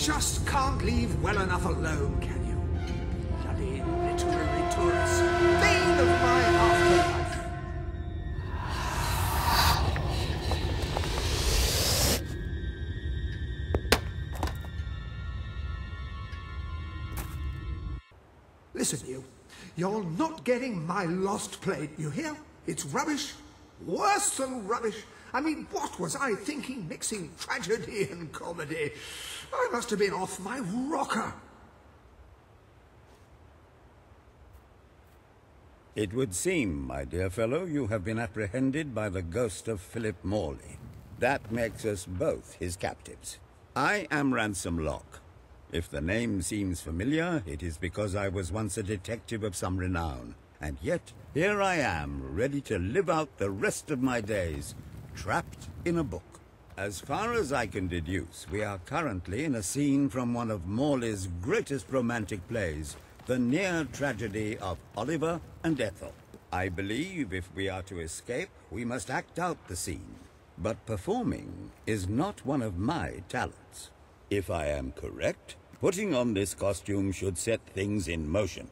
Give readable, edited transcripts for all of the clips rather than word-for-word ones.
just can't leave well enough alone, can you? Bloody literary tourist. Bane of my afterlife. Listen, you. You're not getting my lost plate, you hear? It's rubbish. Worse than rubbish. I mean, what was I thinking mixing tragedy and comedy? I must have been off my rocker. It would seem, my dear fellow, you have been apprehended by the ghost of Philip Morley. That makes us both his captives. I am Ransom Locke. If the name seems familiar, it is because I was once a detective of some renown. And yet, here I am, ready to live out the rest of my days, trapped in a book. As far as I can deduce, we are currently in a scene from one of Morley's greatest romantic plays, the near tragedy of Oliver and Ethel. I believe if we are to escape, we must act out the scene. But performing is not one of my talents. If I am correct, putting on this costume should set things in motion.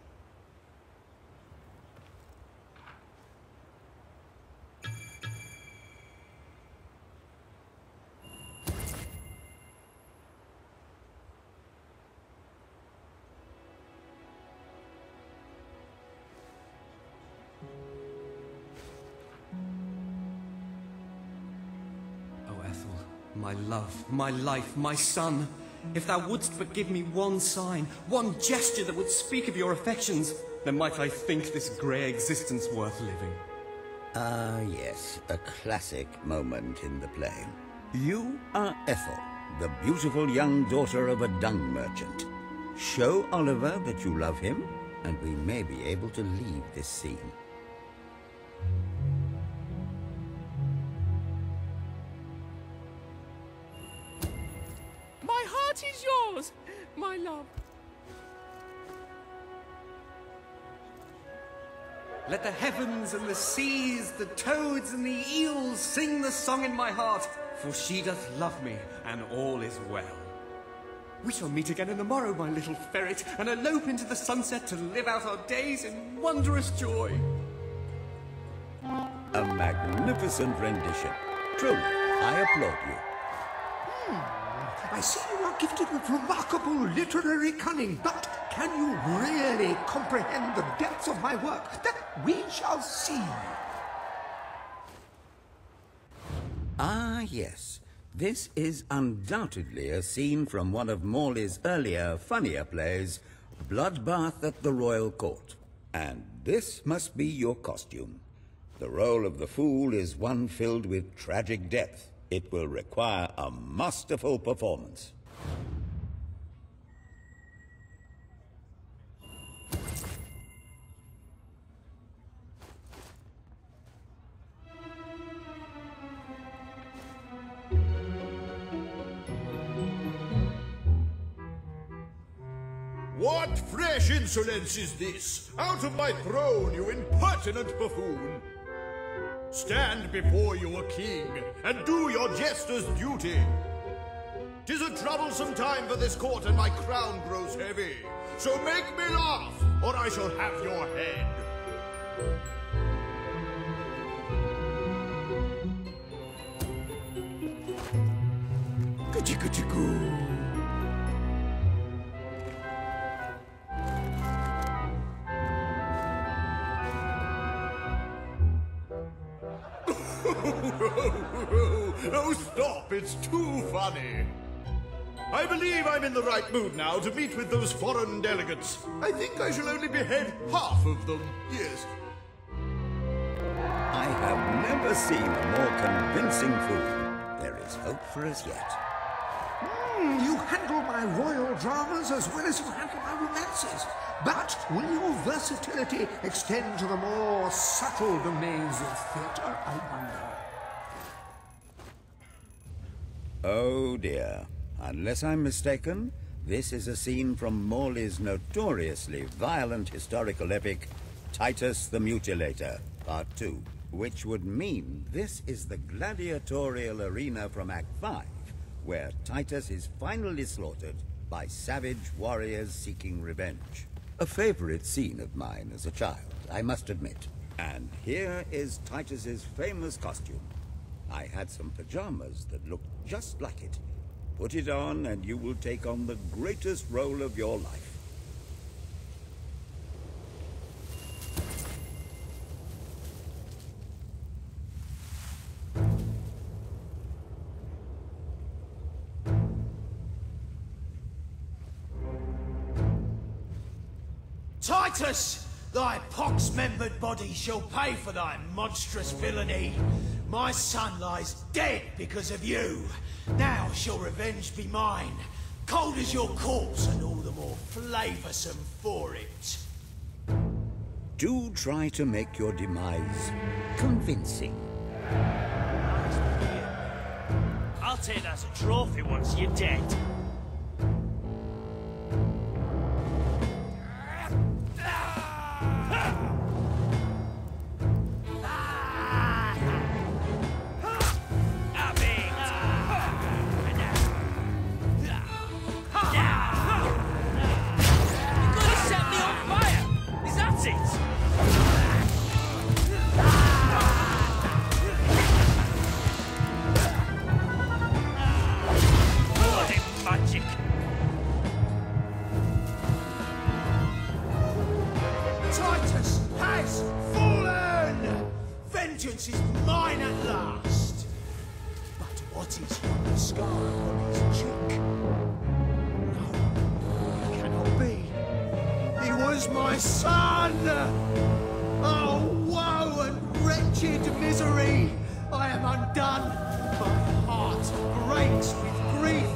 My love, my life, my son, if thou wouldst but give me one sign, one gesture that would speak of your affections, then might I think this grey existence worth living. Ah, yes, a classic moment in the play. You are Ethel, the beautiful young daughter of a dung merchant. Show Oliver that you love him, and we may be able to leave this scene. What is yours, my love? Let the heavens and the seas, the toads and the eels sing the song in my heart, for she doth love me, and all is well. We shall meet again in the morrow, my little ferret, and elope into the sunset to live out our days in wondrous joy. A magnificent rendition. Truly, I applaud you. I see you are gifted with remarkable literary cunning, but can you really comprehend the depths of my work? That we shall see. Ah, yes. This is undoubtedly a scene from one of Morley's earlier, funnier plays, Bloodbath at the Royal Court. And this must be your costume. The role of the fool is one filled with tragic depth. It will require a masterful performance. What fresh insolence is this? Out of my throne, you impertinent buffoon! Stand before your king, and do your jester's duty. 'Tis a troublesome time for this court, and my crown grows heavy. So make me laugh, or I shall have your head. Ka-chicka-chicka. Oh, stop, it's too funny. I believe I'm in the right mood now to meet with those foreign delegates. I think I shall only behead half of them, yes. I have never seen a more convincing fool. There is hope for us yet. You handle my royal dramas as well as you handle my romances. But will your versatility extend to the more subtle domains of theatre, I wonder? Oh dear. Unless I'm mistaken, this is a scene from Morley's notoriously violent historical epic, Titus the Mutilator, Part 2, which would mean this is the gladiatorial arena from Act 5, where Titus is finally slaughtered by savage warriors seeking revenge. A favorite scene of mine as a child, I must admit. And here is Titus's famous costume. I had some pajamas that looked just like it. Put it on and you will take on the greatest role of your life. Titus! Thy pox-membered body shall pay for thy monstrous villainy. My son lies dead because of you. Now shall revenge be mine. Cold as your corpse and all the more flavoursome for it. Do try to make your demise convincing. I'll take that as a trophy once you're dead. Titus has fallen! Vengeance is mine at last! But what is yonder scar on his cheek? No, it cannot be. He was my son! Oh, woe and wretched misery! I am undone! My heart breaks with grief!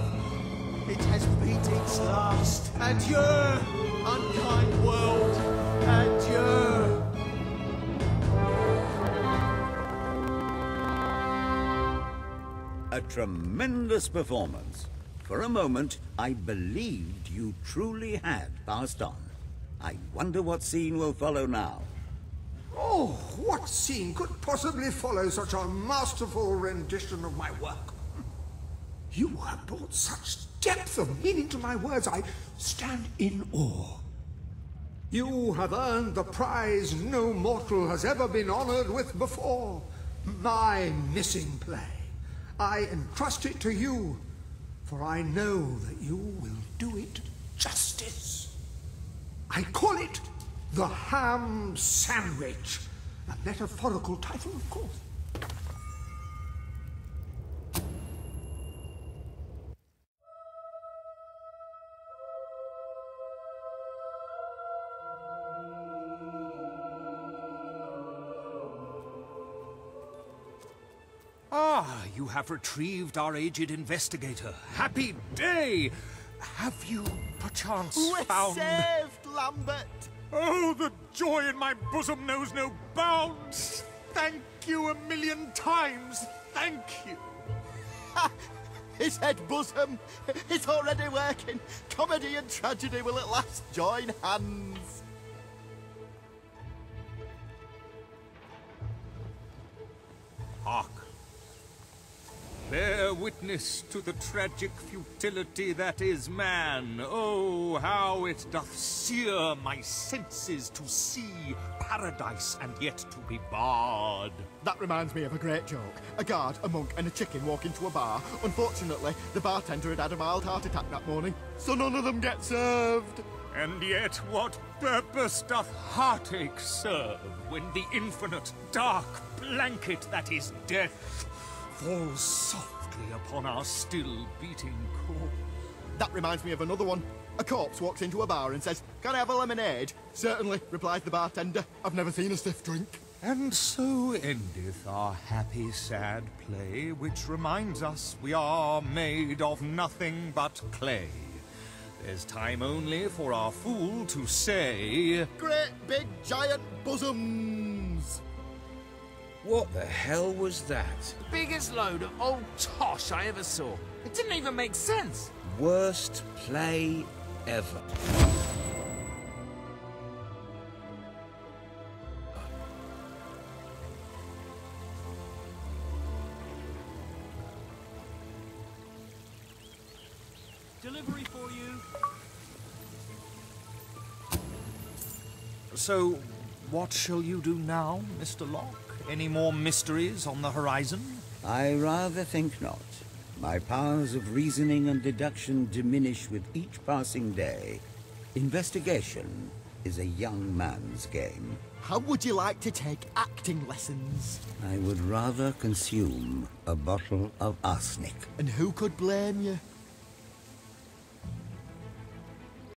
It has beat its last. Adieu, unkind world. Adieu. A tremendous performance. For a moment, I believed you truly had passed on. I wonder what scene will follow now. Oh, what scene could possibly follow such a masterful rendition of my work? You have brought such depth of meaning to my words, I stand in awe. You have earned the prize no mortal has ever been honored with before. My missing play. I entrust it to you, for I know that you will do it justice. I call it the Ham Sandwich, a metaphorical title, of course. Ah, you have retrieved our aged investigator. Happy day! Have you, perchance, found... Saved, Lambert! Oh, the joy in my bosom knows no bounds! Thank you a million times! Thank you! Ha! His head bosom! It's already working! Comedy and tragedy will at last join hands! Hark! Bear witness to the tragic futility that is man. Oh, how it doth sear my senses to see paradise and yet to be barred. That reminds me of a great joke. A guard, a monk and a chicken walk into a bar. Unfortunately, the bartender had had a mild heart attack that morning, so none of them get served. And yet what purpose doth heartache serve when the infinite dark blanket that is death falls softly upon our still beating core? That reminds me of another one. A corpse walks into a bar and says, "Can I have a lemonade?" "Certainly," replies the bartender. "I've never seen a stiff drink." And so endeth our happy sad play, which reminds us we are made of nothing but clay. There's time only for our fool to say, Great big giant bosoms! What the hell was that? Biggest load of old tosh I ever saw. It didn't even make sense. Worst play ever. Delivery for you. So, what shall you do now, Mr. Locke? Any more mysteries on the horizon? I rather think not. My powers of reasoning and deduction diminish with each passing day. Investigation is a young man's game. How would you like to take acting lessons? I would rather consume a bottle of arsenic. And who could blame you?